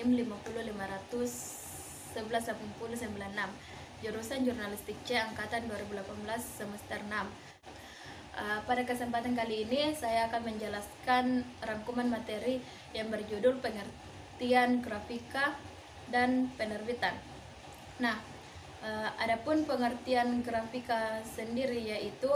NIM 505118096, jurusan Jurnalistik C angkatan 2018 semester 6. Pada kesempatan kali ini saya akan menjelaskan rangkuman materi yang berjudul pengertian grafika dan penerbitan. Nah, adapun pengertian grafika sendiri yaitu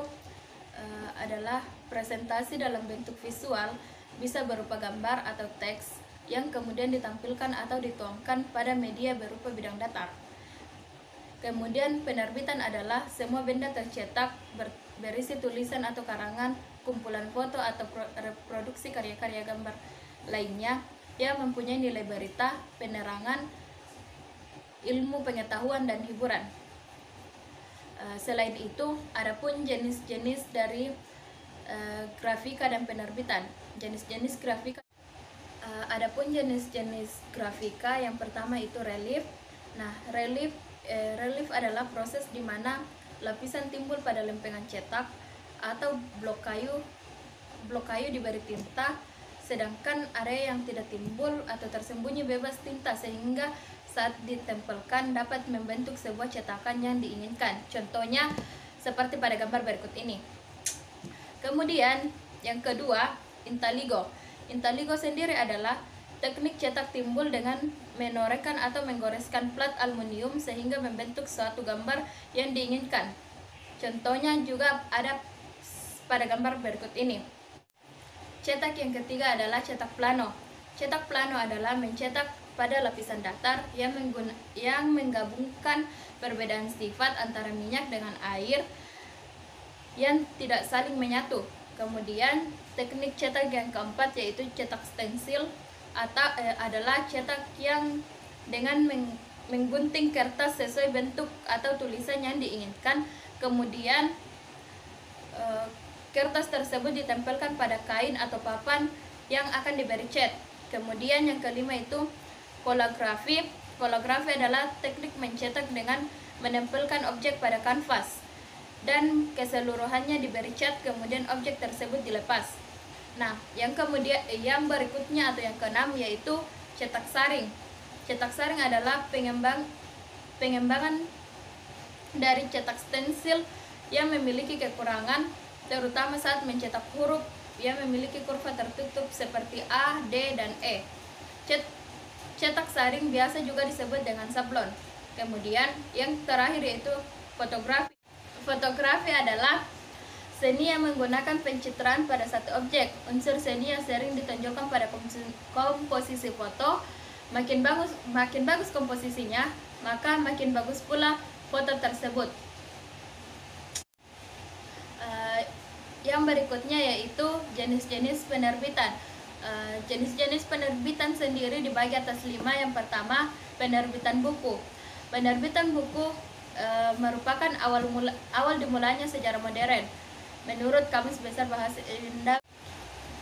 adalah presentasi dalam bentuk visual, bisa berupa gambar atau teks yang kemudian ditampilkan atau dituangkan pada media berupa bidang datar. Kemudian penerbitan adalah semua benda tercetak berisi tulisan atau karangan, kumpulan foto atau reproduksi karya-karya gambar lainnya yang mempunyai nilai berita, penerangan, ilmu pengetahuan, dan hiburan. Selain itu, adapun jenis-jenis dari grafika dan penerbitan. Jenis-jenis grafika. Adapun jenis-jenis grafika yang pertama itu relief. Nah, relief adalah proses di mana lapisan timbul pada lempengan cetak atau blok kayu diberi tinta, sedangkan area yang tidak timbul atau tersembunyi bebas tinta sehingga saat ditempelkan dapat membentuk sebuah cetakan yang diinginkan. Contohnya seperti pada gambar berikut ini. Kemudian yang kedua, intaligo. Intaligo sendiri adalah teknik cetak timbul dengan menorehkan atau menggoreskan plat aluminium sehingga membentuk suatu gambar yang diinginkan. Contohnya juga ada pada gambar berikut ini. Cetak yang ketiga adalah cetak plano. Cetak plano adalah mencetak pada lapisan datar yang menggabungkan perbedaan sifat antara minyak dengan air yang tidak saling menyatu. Kemudian teknik cetak yang keempat yaitu cetak stensil atau adalah cetak yang dengan menggunting kertas sesuai bentuk atau tulisan yang diinginkan. Kemudian kertas tersebut ditempelkan pada kain atau papan yang akan diberi cat. Kemudian yang kelima itu kolagrafi. Kolagrafi adalah teknik mencetak dengan menempelkan objek pada kanvas dan keseluruhannya diberi cat, kemudian objek tersebut dilepas. Nah, yang berikutnya atau yang keenam yaitu cetak saring. Cetak saring adalah pengembangan dari cetak stensil yang memiliki kekurangan, terutama saat mencetak huruf yang memiliki kurva tertutup seperti A, D, dan E. Cetak saring biasa juga disebut dengan sablon. Kemudian yang terakhir yaitu fotografi. Fotografi adalah seni yang menggunakan pencitraan pada satu objek. Unsur seni yang sering ditonjolkan pada komposisi foto. Makin bagus komposisinya, maka makin bagus pula foto tersebut. Yang berikutnya yaitu jenis-jenis penerbitan. Jenis-jenis penerbitan sendiri dibagi atas 5. Yang pertama, penerbitan buku. Penerbitan buku merupakan awal dimulainya sejarah modern menurut Kamus Besar Bahasa Indonesia.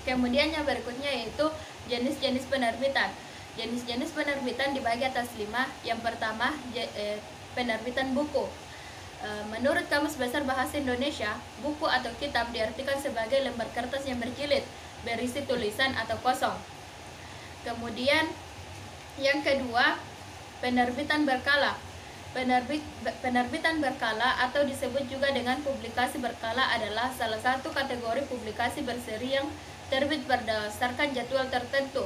Kemudian yang berikutnya yaitu jenis-jenis penerbitan. Jenis-jenis penerbitan dibagi atas 5. Yang pertama, penerbitan buku. Menurut Kamus Besar Bahasa Indonesia, buku atau kitab diartikan sebagai lembar kertas yang berjilid, berisi tulisan atau kosong. Kemudian yang kedua, penerbitan berkala. Penerbitan berkala atau disebut juga dengan publikasi berkala adalah salah satu kategori publikasi berseri yang terbit berdasarkan jadwal tertentu.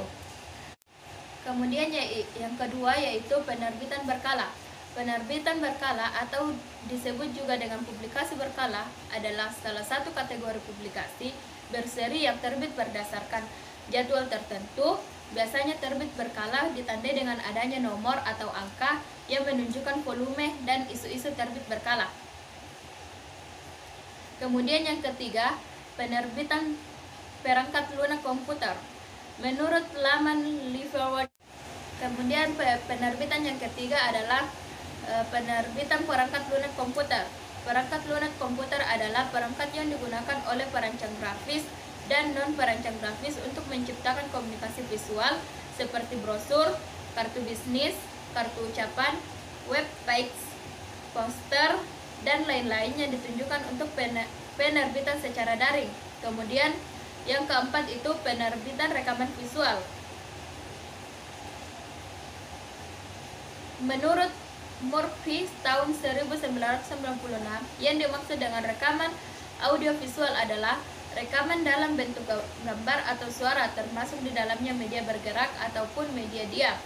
Kemudian yang kedua yaitu penerbitan berkala. Penerbitan berkala atau disebut juga dengan publikasi berkala adalah salah satu kategori publikasi berseri yang terbit berdasarkan jadwal tertentu. Biasanya terbit berkala ditandai dengan adanya nomor atau angka yang menunjukkan volume dan isu-isu terbit berkala. Kemudian yang ketiga, penerbitan perangkat lunak komputer. Menurut laman Liverword. Kemudian penerbitan yang ketiga adalah penerbitan perangkat lunak komputer. Perangkat lunak komputer adalah perangkat yang digunakan oleh perancang grafis dan non-perancang grafis untuk menciptakan komunikasi visual seperti brosur, kartu bisnis, kartu ucapan, web page, poster, dan lain-lain yang ditunjukkan untuk penerbitan secara daring. Kemudian yang keempat itu penerbitan rekaman visual. Menurut Murphy tahun 1996, yang dimaksud dengan rekaman audiovisual adalah rekaman dalam bentuk gambar atau suara, termasuk di dalamnya media bergerak ataupun media diam,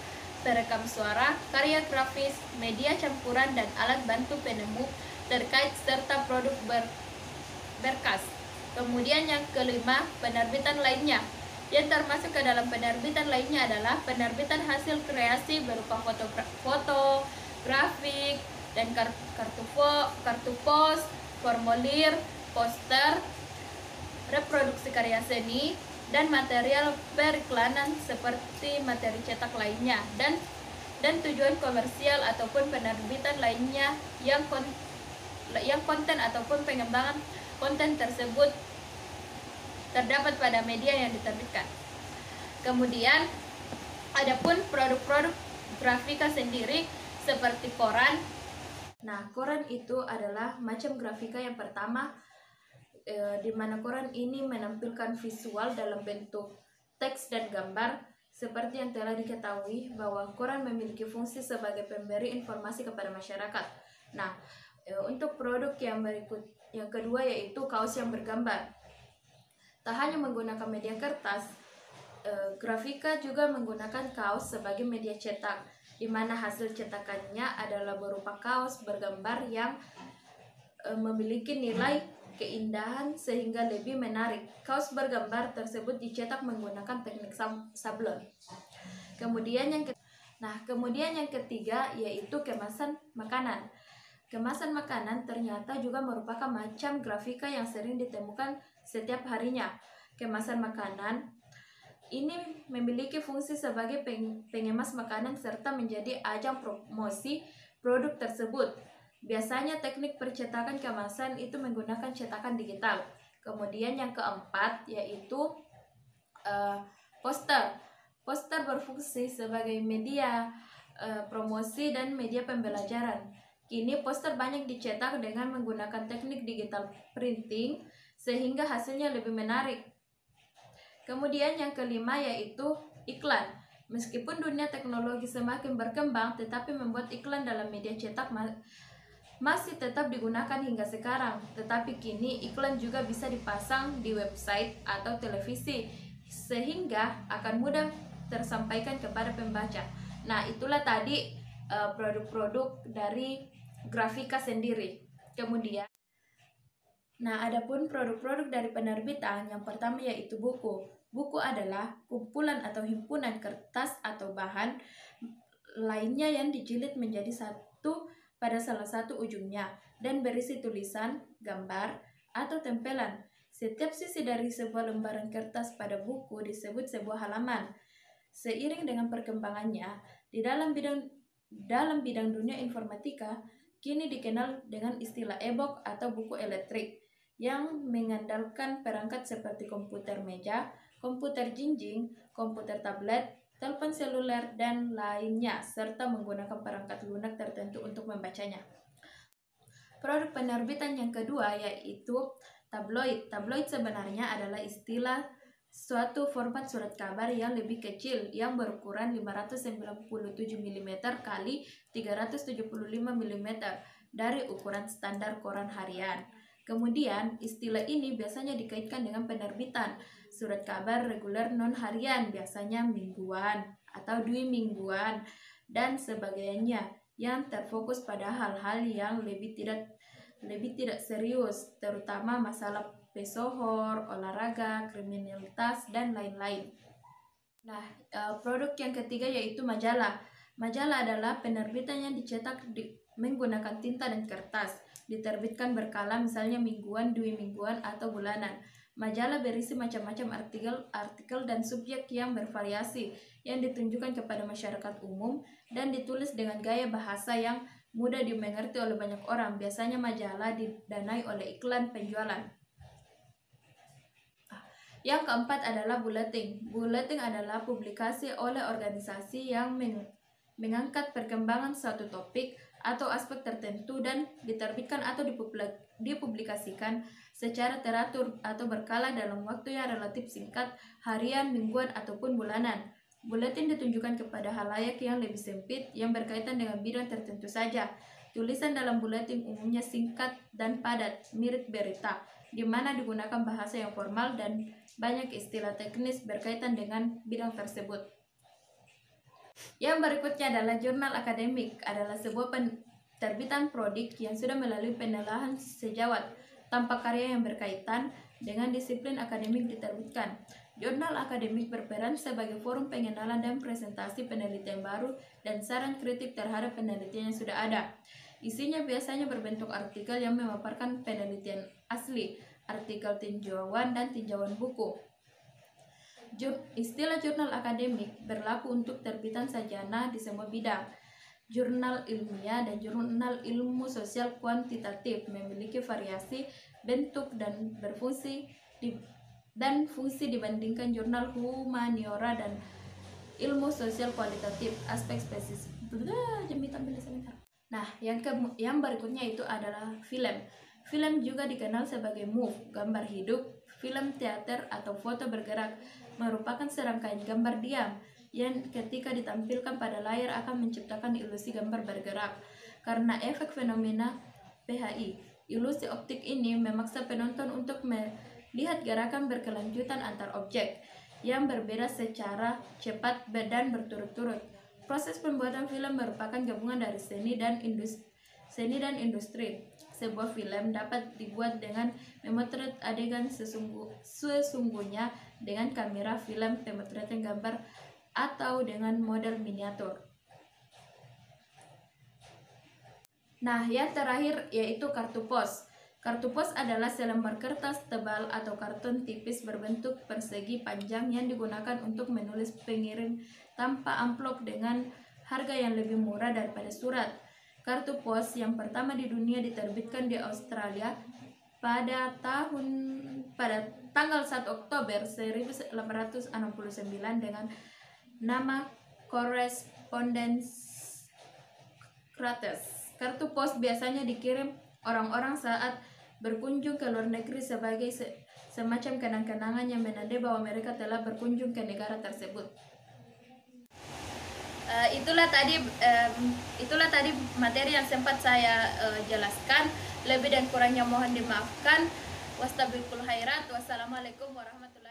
perekam suara, karya grafis, media campuran, dan alat bantu penemu terkait serta produk berkas. Kemudian yang kelima, penerbitan lainnya. Yang termasuk ke dalam penerbitan lainnya adalah penerbitan hasil kreasi berupa foto, grafik, dan kartu pos, formulir, poster, reproduksi karya seni, dan material periklanan seperti materi cetak lainnya, dan tujuan komersial ataupun penerbitan lainnya yang konten ataupun pengembangan konten tersebut terdapat pada media yang diterbitkan. Kemudian adapun produk-produk grafika sendiri seperti koran. Nah, koran itu adalah macam grafika yang pertama, di mana koran ini menampilkan visual dalam bentuk teks dan gambar. Seperti yang telah diketahui bahwa koran memiliki fungsi sebagai pemberi informasi kepada masyarakat. Nah, untuk produk yang kedua yaitu kaos yang bergambar. Tak hanya menggunakan media kertas, grafika juga menggunakan kaos sebagai media cetak, di mana hasil cetakannya adalah berupa kaos bergambar yang memiliki nilai keindahan sehingga lebih menarik. Kaos bergambar tersebut dicetak menggunakan teknik sablon. Kemudian yang ketiga yaitu kemasan makanan. Kemasan makanan ternyata juga merupakan macam grafika yang sering ditemukan setiap harinya. Kemasan makanan ini memiliki fungsi sebagai pengemas makanan serta menjadi ajang promosi produk tersebut. Biasanya teknik percetakan kemasan itu menggunakan cetakan digital. Kemudian yang keempat yaitu poster. Poster berfungsi sebagai media promosi dan media pembelajaran. Kini poster banyak dicetak dengan menggunakan teknik digital printing sehingga hasilnya lebih menarik. Kemudian yang kelima yaitu iklan. Meskipun dunia teknologi semakin berkembang, tetapi membuat iklan dalam media cetak masih tetap digunakan hingga sekarang. Tetapi kini iklan juga bisa dipasang di website atau televisi sehingga akan mudah tersampaikan kepada pembaca. Nah, itulah tadi produk-produk dari grafika sendiri. Kemudian, adapun produk-produk dari penerbitan, yang pertama yaitu buku. Buku adalah kumpulan atau himpunan kertas atau bahan lainnya yang dijilid menjadi satu pada salah satu ujungnya dan berisi tulisan, gambar, atau tempelan. Setiap sisi dari sebuah lembaran kertas pada buku disebut sebuah halaman. Seiring dengan perkembangannya di dalam bidang dunia informatika, kini dikenal dengan istilah e-book atau buku elektrik yang mengandalkan perangkat seperti komputer meja, komputer jinjing, komputer tablet, telepon seluler, dan lainnya, serta menggunakan perangkat lunak tertentu untuk membacanya. Produk penerbitan yang kedua yaitu tabloid. Tabloid sebenarnya adalah istilah suatu format surat kabar yang lebih kecil yang berukuran 597 mm kali 375 mm dari ukuran standar koran harian. Kemudian, istilah ini biasanya dikaitkan dengan penerbitan surat kabar reguler non-harian, biasanya mingguan atau dwi-mingguan, dan sebagainya yang terfokus pada hal-hal yang lebih tidak serius, terutama masalah pesohor, olahraga, kriminalitas, dan lain-lain. Produk yang ketiga yaitu majalah. Majalah adalah penerbitan yang dicetak menggunakan tinta dan kertas, diterbitkan berkala, misalnya mingguan, dwi-mingguan, atau bulanan. Majalah berisi macam-macam artikel dan subjek yang bervariasi, yang ditunjukkan kepada masyarakat umum dan ditulis dengan gaya bahasa yang mudah dimengerti oleh banyak orang. Biasanya majalah didanai oleh iklan penjualan. Yang keempat adalah buletin. Buletin adalah publikasi oleh organisasi yang mengangkat perkembangan suatu topik atau aspek tertentu dan diterbitkan atau dipublikasikan secara teratur atau berkala dalam waktu yang relatif singkat, harian, mingguan, ataupun bulanan. Buletin ditunjukkan kepada halayak yang lebih sempit yang berkaitan dengan bidang tertentu saja. Tulisan dalam buletin umumnya singkat dan padat, mirip berita, di mana digunakan bahasa yang formal dan banyak istilah teknis berkaitan dengan bidang tersebut. Yang berikutnya adalah jurnal akademik, adalah sebuah terbitan prodik yang sudah melalui penelaahan sejawat tanpa karya yang berkaitan dengan disiplin akademik diterbitkan. Jurnal akademik berperan sebagai forum pengenalan dan presentasi penelitian baru dan saran kritik terhadap penelitian yang sudah ada. Isinya biasanya berbentuk artikel yang memaparkan penelitian asli, artikel tinjauan dan tinjauan buku. Istilah jurnal akademik berlaku untuk terbitan sarjana di semua bidang. Jurnal ilmiah dan jurnal ilmu sosial kuantitatif memiliki variasi bentuk dan fungsi dibandingkan jurnal humaniora dan ilmu sosial kualitatif. Aspek spesifik. Nah, yang berikutnya itu adalah film. Film juga dikenal sebagai move, gambar hidup. Film teater atau foto bergerak merupakan serangkaian gambar diam yang ketika ditampilkan pada layar akan menciptakan ilusi gambar bergerak. Karena efek fenomena PHI, ilusi optik ini memaksa penonton untuk melihat gerakan berkelanjutan antar objek yang berbeda secara cepat dan berturut-turut. Proses pembuatan film merupakan gabungan dari seni dan industri. Sebuah film dapat dibuat dengan memotret adegan sesungguhnya dengan kamera film, pemotretan gambar, atau dengan model miniatur. Nah, yang terakhir yaitu kartu pos. Kartu pos adalah selembar kertas tebal atau karton tipis berbentuk persegi panjang yang digunakan untuk menulis pengirim tanpa amplop dengan harga yang lebih murah daripada surat. Kartu pos yang pertama di dunia diterbitkan di Australia pada tanggal 1 Oktober 1869 dengan nama Correspondence Krates. Kartu pos biasanya dikirim orang-orang saat berkunjung ke luar negeri sebagai semacam kenang-kenangan yang menandai bahwa mereka telah berkunjung ke negara tersebut. Itulah tadi materi yang sempat saya jelaskan. Lebih dan kurangnya mohon dimaafkan. Wastabiqul khairat. Wassalamualaikum warahmatullahi wabarakatuh.